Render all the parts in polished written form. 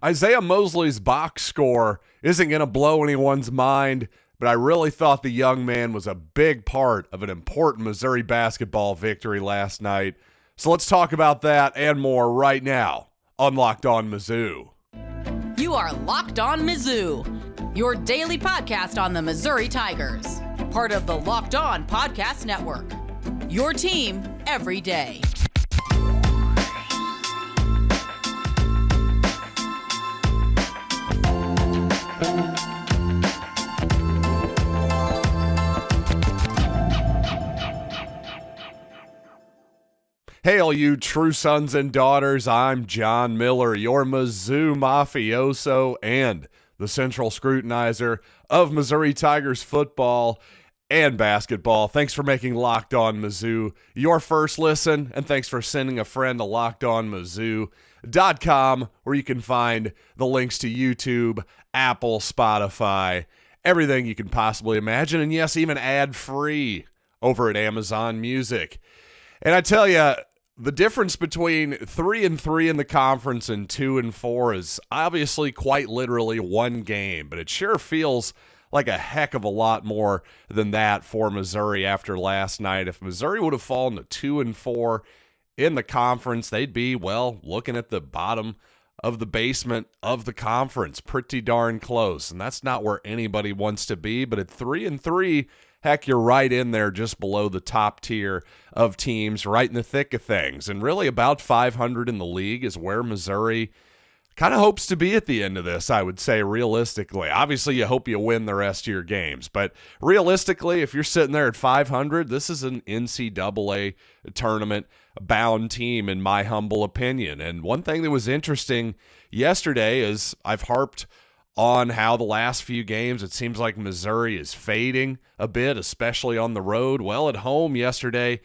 Isiaih Mosley's box score isn't going to blow anyone's mind, but I really thought the young man was a big part of an important Missouri basketball victory last night. So let's talk about that and more right now on Locked On Mizzou. You are Locked On Mizzou, your daily podcast on the Missouri Tigers, part of the Locked On Podcast Network, your team every day. Hey, all you true sons and daughters, I'm John Miller, your Mizzou mafioso and the central scrutinizer of Missouri Tigers football and basketball. Thanks for making Locked On Mizzou your first listen, and thanks for sending a friend to LockedOnMizzou.com, where you can find the links to YouTube, Apple, Spotify, everything you can possibly imagine, and yes, even ad-free over at Amazon Music. And I tell you, the difference between 3-3 in the conference and 2-4 is obviously quite literally one game, but it sure feels like a heck of a lot more than that for Missouri after last night. If Missouri would have fallen to 2-4 in the conference, they'd be, well, looking at the bottom of the basement of the conference, pretty darn close, and that's not where anybody wants to be. But at 3-3, heck, you're right in there just below the top tier of teams, right in the thick of things. And really about 500 in the league is where Missouri kind of hopes to be at the end of this, I would say, realistically. Obviously, you hope you win the rest of your games. But realistically, if you're sitting there at 500, this is an NCAA tournament-bound team, in my humble opinion. And one thing that was interesting yesterday is I've harped on how the last few games, it seems like Missouri is fading a bit, especially on the road. Well, at home yesterday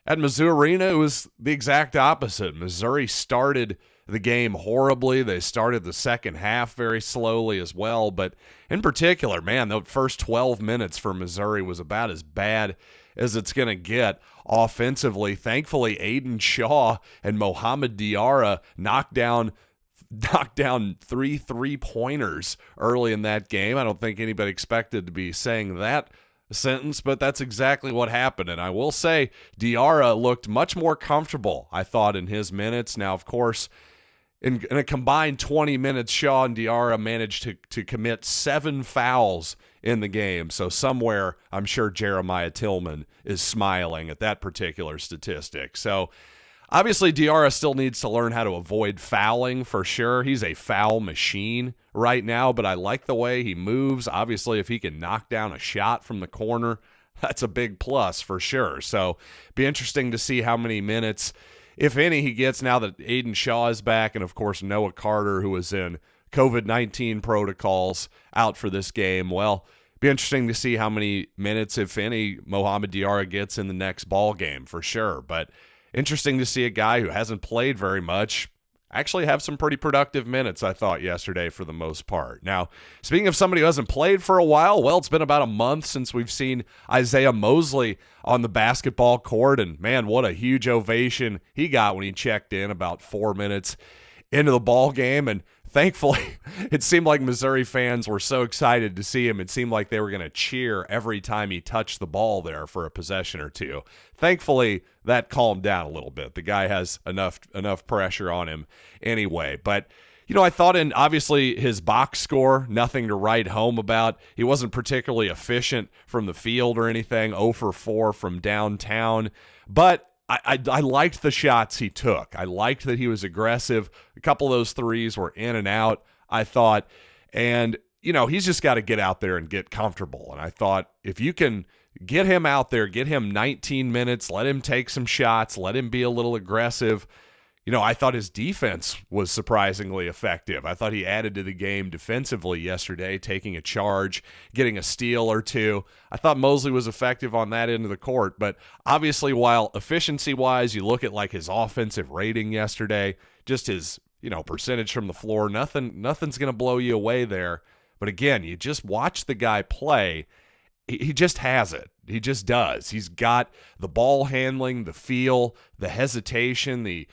at Mizzou Arena, it was the exact opposite. Missouri started the game horribly. They started the second half very slowly as well. But in particular, man, the first 12 minutes for Missouri was about as bad as it's going to get offensively. Thankfully, Aiden Shaw and Mohamed Diarra knocked down 3 3-pointers early in that game. I don't think anybody expected to be saying that sentence, but that's exactly what happened. And I will say Diarra looked much more comfortable, I thought, in his minutes. Now, of course, in a combined 20 minutes, Shaw and Diarra managed to commit 7 fouls in the game. So somewhere, I'm sure Jeremiah Tillman is smiling at that particular statistic. So obviously, Diarra still needs to learn how to avoid fouling for sure. He's a foul machine right now, but I like the way he moves. Obviously, if he can knock down a shot from the corner, that's a big plus for sure. So be interesting to see how many minutes, if any, he gets now that Aiden Shaw is back, and of course Noah Carter, who was in COVID-19 protocols, out for this game. Well, be interesting to see how many minutes, if any, Mohamed Diarra gets in the next ball game for sure. But interesting to see a guy who hasn't played very much actually have some pretty productive minutes, I thought, yesterday for the most part. Now, speaking of somebody who hasn't played for a while, well, it's been about a month since we've seen Isiaih Mosley on the basketball court, and man, what a huge ovation he got when he checked in about 4 minutes into the ball game. And thankfully, it seemed like Missouri fans were so excited to see him. It seemed like they were going to cheer every time he touched the ball there for a possession or two. Thankfully, that calmed down a little bit. The guy has enough pressure on him anyway. But, you know, I thought in obviously his box score, nothing to write home about. He wasn't particularly efficient from the field or anything, 0 for 4 from downtown. But I liked the shots he took. I liked that he was aggressive. A couple of those threes were in and out, I thought. And, you know, he's just got to get out there and get comfortable. And I thought if you can get him out there, get him 19 minutes, let him take some shots, let him be a little aggressive. You know, I thought his defense was surprisingly effective. I thought he added to the game defensively yesterday, taking a charge, getting a steal or two. I thought Mosley was effective on that end of the court, but obviously while efficiency-wise, you look at like his offensive rating yesterday, just his, you know, percentage from the floor, nothing's going to blow you away there. But again, you just watch the guy play. He just has it. He just does. He's got the ball handling, the feel, the hesitation, the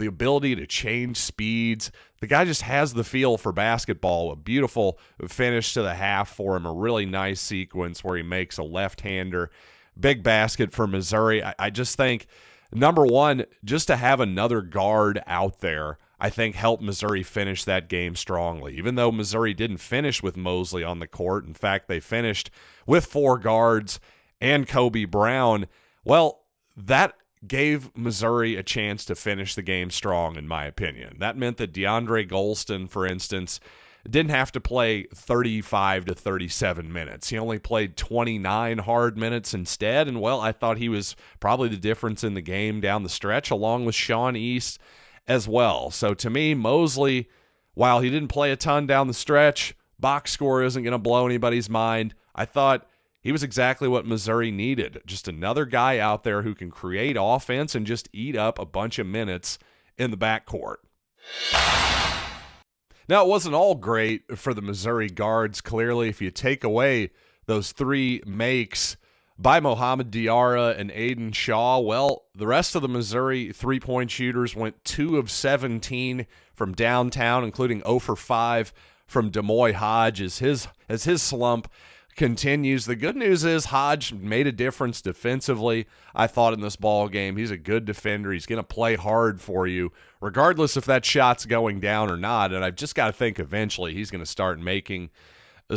ability to change speeds, the guy just has the feel for basketball. A beautiful finish to the half for him, a really nice sequence where he makes a left-hander. Big basket for Missouri. I just think, number one, just to have another guard out there, I think helped Missouri finish that game strongly. Even though Missouri didn't finish with Mosley on the court, in fact, they finished with 4 guards and Kobe Brown. Well, that gave Missouri a chance to finish the game strong, in my opinion. That meant that DeAndre Golston, for instance, didn't have to play 35 to 37 minutes. He only played 29 hard minutes instead, and, well, I thought he was probably the difference in the game down the stretch, along with Sean East as well. So to me, Mosley, while he didn't play a ton down the stretch, box score isn't going to blow anybody's mind. I thought he was exactly what Missouri needed. Just another guy out there who can create offense and just eat up a bunch of minutes in the backcourt. Now, it wasn't all great for the Missouri guards, clearly. If you take away those 3 makes by Mohamed Diarra and Aiden Shaw, well, the rest of the Missouri three-point shooters went 2 of 17 from downtown, including 0 for 5 from Demoy Hodge as his slump continues. The good news is Hodge made a difference defensively, I thought, in this ball game. He's a good defender. He's going to play hard for you, regardless if that shot's going down or not. And I've just got to think eventually he's going to start making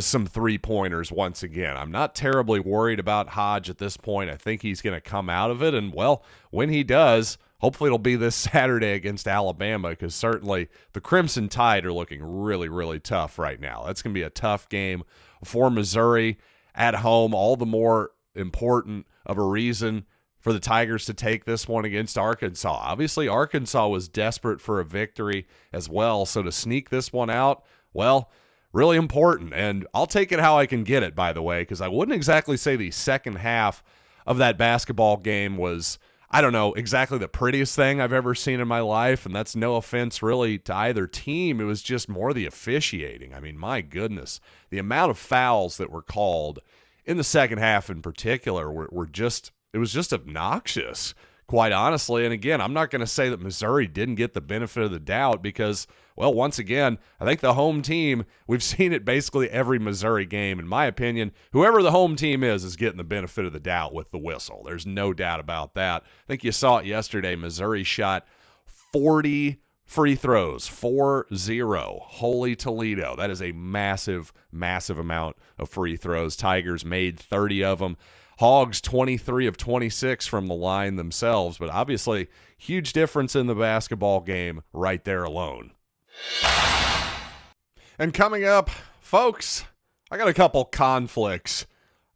some three-pointers once again. I'm not terribly worried about Hodge at this point. I think he's going to come out of it. And, well, when he does, hopefully it'll be this Saturday against Alabama, because certainly the Crimson Tide are looking really, really tough right now. That's going to be a tough game for Missouri at home. All the more important of a reason for the Tigers to take this one against Arkansas. Obviously, Arkansas was desperate for a victory as well, so to sneak this one out, well, really important. And I'll take it how I can get it, by the way, because I wouldn't exactly say the second half of that basketball game was, I don't know, exactly the prettiest thing I've ever seen in my life, and that's no offense really to either team. It was just more the officiating. I mean, my goodness, the amount of fouls that were called in the second half in particular were just, it was just obnoxious, quite honestly. And again, I'm not going to say that Missouri didn't get the benefit of the doubt because, well, once again, I think the home team, we've seen it basically every Missouri game. In my opinion, whoever the home team is getting the benefit of the doubt with the whistle. There's no doubt about that. I think you saw it yesterday. Missouri shot 40 free throws, 4-0. Holy Toledo. That is a massive, massive amount of free throws. Tigers made 30 of them. Hogs 23 of 26 from the line themselves, but obviously huge difference in the basketball game right there alone. And coming up, folks, I got a couple conflicts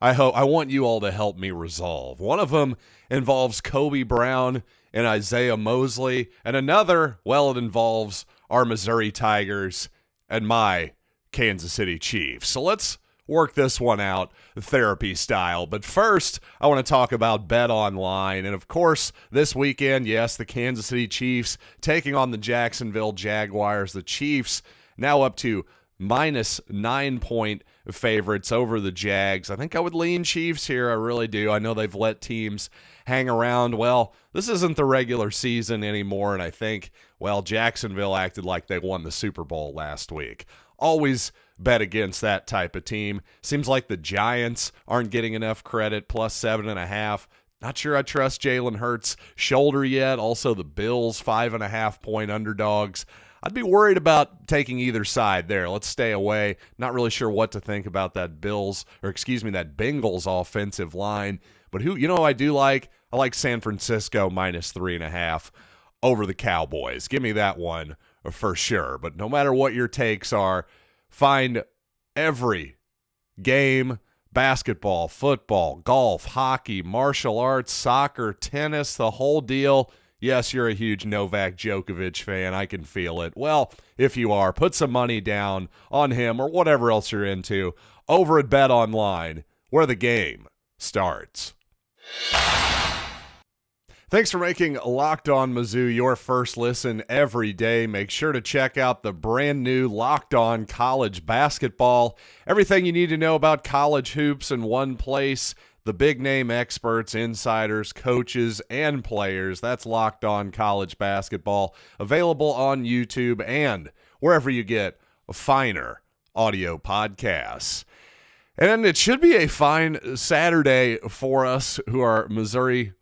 I want you all to help me resolve. One of them involves Kobe Brown and Isiaih Mosley, and another, well, it involves our Missouri Tigers and my Kansas City Chiefs. So let's work this one out therapy style. But first, I want to talk about BetOnline. And of course, this weekend, yes, the Kansas City Chiefs taking on the Jacksonville Jaguars. The Chiefs now up to minus 9-point favorites over the Jags. I think I would lean Chiefs here. I really do. I know they've let teams hang around. Well, this isn't the regular season anymore. And I think, well, Jacksonville acted like they won the Super Bowl last week. Always bet against that type of team. Seems like the Giants aren't getting enough credit, plus 7.5. Not sure I trust Jalen Hurts' shoulder yet. Also, the Bills, 5.5-point underdogs. I'd be worried about taking either side there. Let's stay away. Not really sure what to think about that that Bengals offensive line. But who I do like? I like San Francisco minus 3.5 over the Cowboys. Give me that one for sure. But no matter what your takes are, find every game, basketball, football, golf, hockey, martial arts, soccer, tennis, the whole deal. Yes, you're a huge Novak Djokovic fan. I can feel it. Well, if you are, put some money down on him or whatever else you're into over at BetOnline, where the game starts. Thanks for making Locked On Mizzou your first listen every day. Make sure to check out the brand new Locked On College Basketball. Everything you need to know about college hoops in one place. The big name experts, insiders, coaches, and players. That's Locked On College Basketball. Available on YouTube and wherever you get finer audio podcasts. And it should be a fine Saturday for us who are Missouri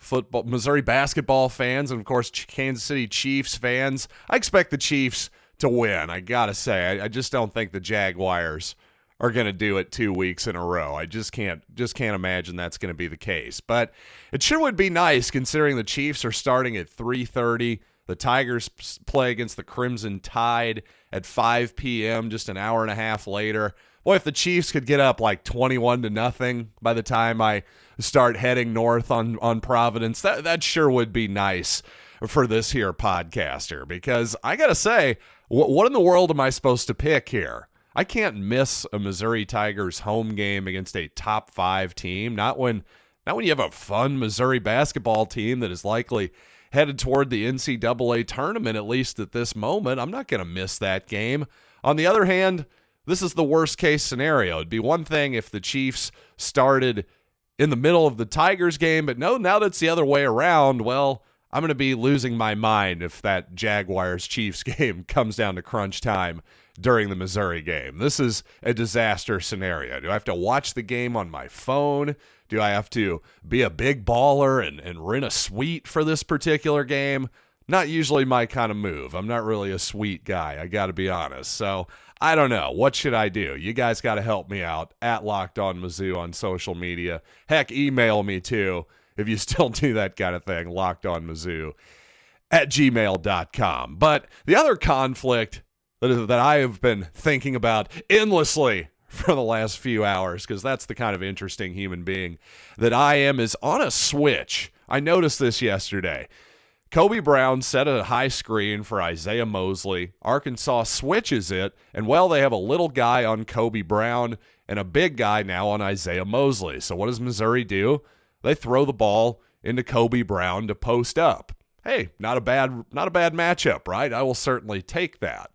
basketball fans, and of course Kansas City Chiefs fans. I expect the Chiefs to win. I gotta say, I just don't think the Jaguars are going to do it 2 weeks in a row. I just can't imagine that's going to be the case. But it sure would be nice, considering the Chiefs are starting at 3:30. The Tigers play against the Crimson Tide at 5 p.m., just an hour and a half later. Boy, if the Chiefs could get up like 21-0 by the time I start heading north on Providence, that sure would be nice for this here podcaster. Because I got to say, what in the world am I supposed to pick here? I can't miss a Missouri Tigers home game against a top 5 team. Not when you have a fun Missouri basketball team that is likely headed toward the NCAA tournament, at least at this moment. I'm not going to miss that game. On the other hand, this is the worst case scenario. It'd be one thing if the Chiefs started in the middle of the Tigers game, but no, now that it's the other way around, well, I'm going to be losing my mind if that Jaguars-Chiefs game comes down to crunch time during the Missouri game. This is a disaster scenario. Do I have to watch the game on my phone? Do I have to be a big baller and rent a suite for this particular game? Not usually my kind of move. I'm not really a suite guy, I got to be honest. So I don't know. What should I do? You guys got to help me out at Locked On Mizzou on social media. Heck, email me too if you still do that kind of thing, lockedonmizzou@gmail.com. But the other conflict that I have been thinking about endlessly for the last few hours, because that's the kind of interesting human being that I am, is on a switch. I noticed this yesterday. Kobe Brown set a high screen for Isiaih Mosley. Arkansas switches it, and well, they have a little guy on Kobe Brown and a big guy now on Isiaih Mosley. So what does Missouri do? They throw the ball into Kobe Brown to post up. Hey, not a bad matchup, right? I will certainly take that.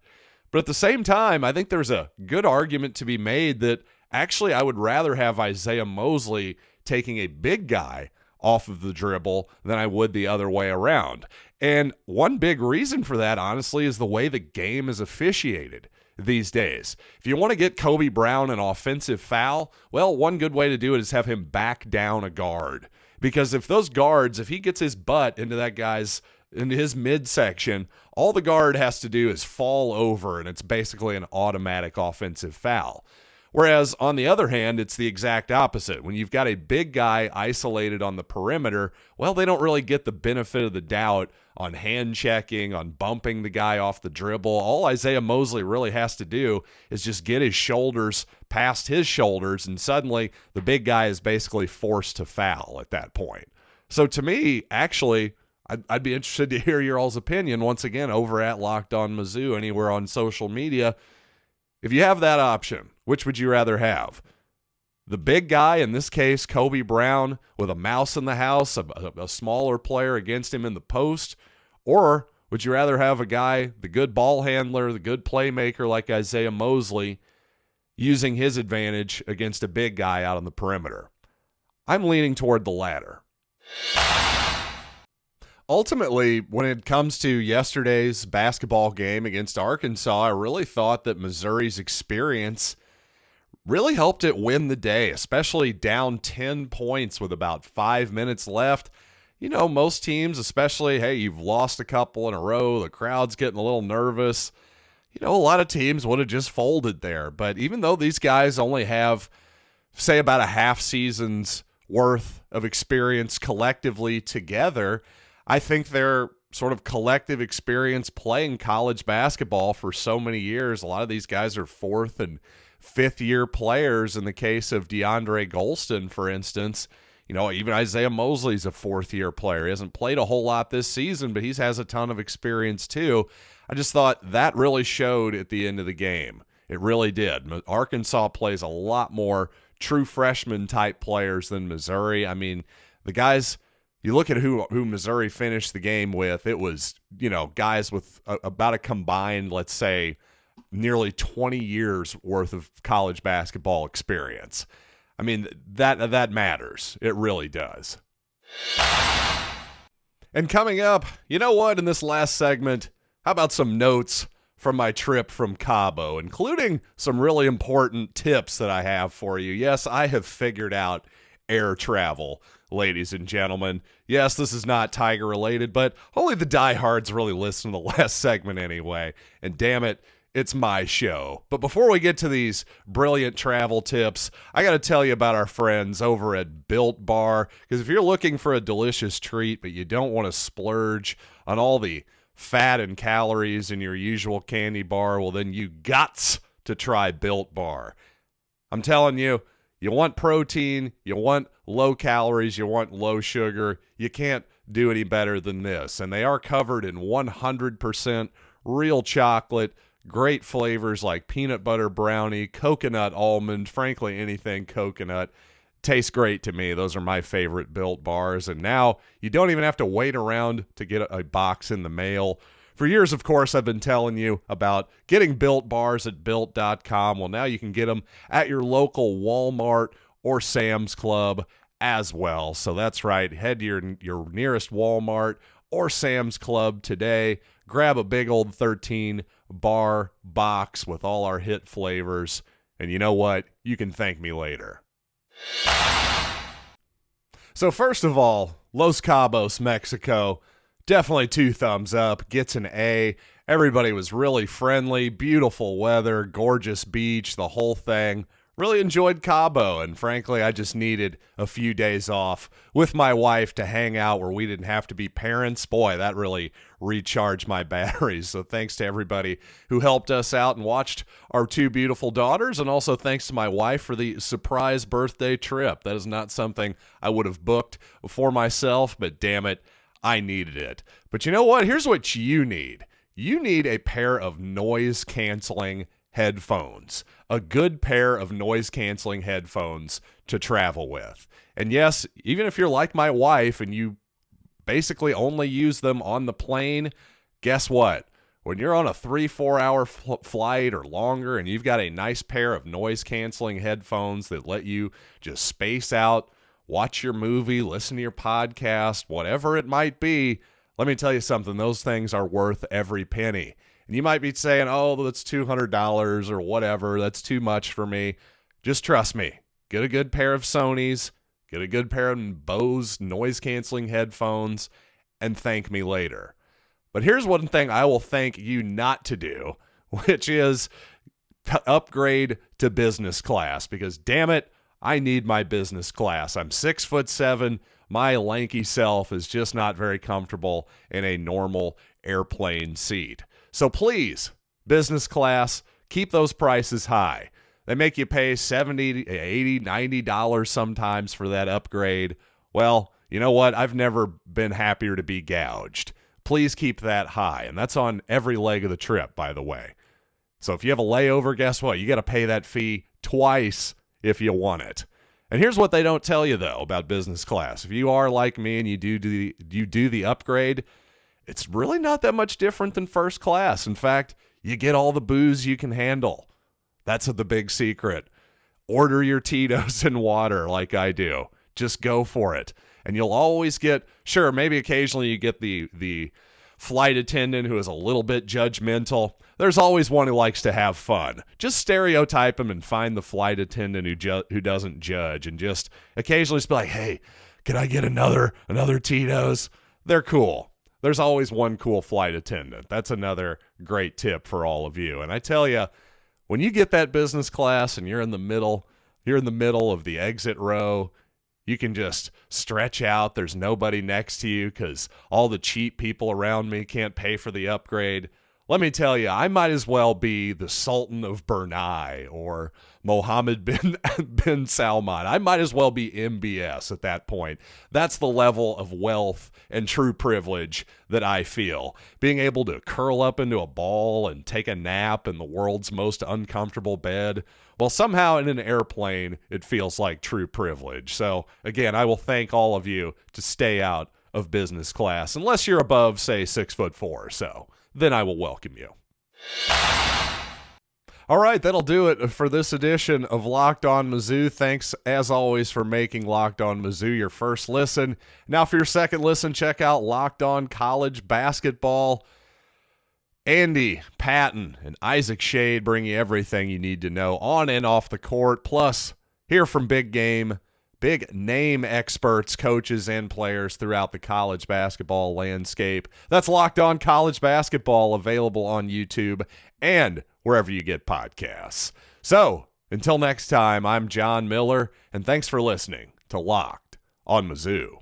But at the same time, I think there's a good argument to be made that actually I would rather have Isiaih Mosley taking a big guy off of the dribble than I would the other way around. And one big reason for that, honestly, is the way the game is officiated these days. If you want to get Kobe Brown an offensive foul, well, one good way to do it is have him back down a guard. Because if he gets his butt into his midsection, all the guard has to do is fall over, and it's basically an automatic offensive foul. Whereas, on the other hand, it's the exact opposite. When you've got a big guy isolated on the perimeter, well, they don't really get the benefit of the doubt on hand checking, on bumping the guy off the dribble. All Isiaih Mosley really has to do is just get his shoulders past his shoulders, and suddenly the big guy is basically forced to foul at that point. So to me, actually, I'd be interested to hear your all's opinion once again over at Locked On Mizzou, anywhere on social media. If you have that option, which would you rather have? The big guy, in this case, Kobe Brown, with a mouse in the house, a smaller player against him in the post? Or would you rather have a guy, the good ball handler, the good playmaker like Isiaih Mosley, using his advantage against a big guy out on the perimeter? I'm leaning toward the latter. Ultimately, when it comes to yesterday's basketball game against Arkansas, I really thought that Missouri's experience really helped it win the day, especially down 10 points with about 5 minutes left. You know, most teams, especially, hey, you've lost a couple in a row, the crowd's getting a little nervous. You know, a lot of teams would have just folded there. But even though these guys only have, say, about a half season's worth of experience collectively together, I think their sort of collective experience playing college basketball for so many years, a lot of these guys are 4th and 5th year players. In the case of DeAndre Golston, for instance, you know, even Isiaih Mosley's a 4th year player. He hasn't played a whole lot this season, but he has a ton of experience too. I just thought that really showed at the end of the game. It really did. Arkansas plays a lot more true freshman type players than Missouri. I mean, the guys, you look at who Missouri finished the game with, it was, you know, guys with about a combined, let's say, nearly 20 years worth of college basketball experience. I mean, that matters. It really does. And coming up, you know what, in this last segment, how about some notes from my trip from Cabo, including some really important tips that I have for you. Yes, I have figured out air travel, ladies and gentlemen. Yes, this is not Tiger related, but only the diehards really listen to the last segment anyway. And damn it, it's my show. But before we get to these brilliant travel tips, I got to tell you about our friends over at Built Bar, because if you're looking for a delicious treat, but you don't want to splurge on all the fat and calories in your usual candy bar, well, then you gots to try Built Bar. I'm telling you, you want protein, you want low calories, you want low sugar. You can't do any better than this. And they are covered in 100% real chocolate, great flavors like peanut butter brownie, coconut almond, frankly, anything coconut. Tastes great to me. Those are my favorite Built Bars. And now you don't even have to wait around to get a box in the mail. For years, of course, I've been telling you about getting Built Bars at Built.com. Well, now you can get them at your local Walmart or Sam's Club as well. So that's right. Head to your nearest Walmart or Sam's Club today. Grab a big old 13-bar box with all our hit flavors. And you know what? You can thank me later. So first of all, Los Cabos, Mexico. Definitely 2 thumbs up. Gets an A. Everybody was really friendly. Beautiful weather. Gorgeous beach. The whole thing. Really enjoyed Cabo, and frankly, I just needed a few days off with my wife to hang out where we didn't have to be parents. Boy, that really recharged my batteries. So thanks to everybody who helped us out and watched our 2 beautiful daughters, and also thanks to my wife for the surprise birthday trip. That is not something I would have booked for myself, but damn it, I needed it. But you know what? Here's what you need. You need a pair of noise-canceling headphones, a good pair of noise-canceling headphones to travel with. And yes, even if you're like my wife and you basically only use them on the plane, guess what? When you're on a 3-4 hour flight or longer and you've got a nice pair of noise-canceling headphones that let you just space out, watch your movie, listen to your podcast, whatever it might be, let me tell you something, those things are worth every penny. And you might be saying, oh, that's $200 or whatever. That's too much for me. Just trust me. Get a good pair of Sonys. Get a good pair of Bose noise-canceling headphones and thank me later. But here's one thing I will thank you not to do, which is upgrade to business class. Because, damn it, I need my business class. I'm 6'7". My lanky self is just not very comfortable in a normal airplane seat. So please, business class, keep those prices high. They make you pay $70, $80, $90 sometimes for that upgrade. Well, you know what? I've never been happier to be gouged. Please keep that high. And that's on every leg of the trip, by the way. So if you have a layover, guess what? You got to pay that fee twice if you want it. And here's what they don't tell you, though, about business class. If you are like me and you do the upgrade, it's really not that much different than first class. In fact, you get all the booze you can handle. That's the big secret. Order your Tito's and water like I do. Just go for it. And you'll always get, sure, maybe occasionally you get the flight attendant who is a little bit judgmental. There's always one who likes to have fun. Just stereotype him and find the flight attendant who doesn't judge, and just occasionally just be like, hey, can I get another Tito's? They're cool. There's always one cool flight attendant. That's another great tip for all of you. And I tell you, when you get that business class and you're in the middle of the exit row, you can just stretch out. There's nobody next to you because all the cheap people around me can't pay for the upgrade. Let me tell you, I might as well be the Sultan of Brunei or Mohammed bin Salman. I might as well be MBS at that point. That's the level of wealth and true privilege that I feel. Being able to curl up into a ball and take a nap in the world's most uncomfortable bed, well, somehow in an airplane, it feels like true privilege. So, again, I will thank all of you to stay out of business class, unless you're above, say, 6'4" or so. Then I will welcome you. All right, that'll do it for this edition of Locked On Mizzou. Thanks, as always, for making Locked On Mizzou your first listen. Now, for your second listen, check out Locked On College Basketball. Andy Patton and Isaac Shade bring you everything you need to know on and off the court. Plus, hear from big name experts, coaches, and players throughout the college basketball landscape. That's Locked On College Basketball, available on YouTube and wherever you get podcasts. So, until next time, I'm John Miller, and thanks for listening to Locked On Mizzou.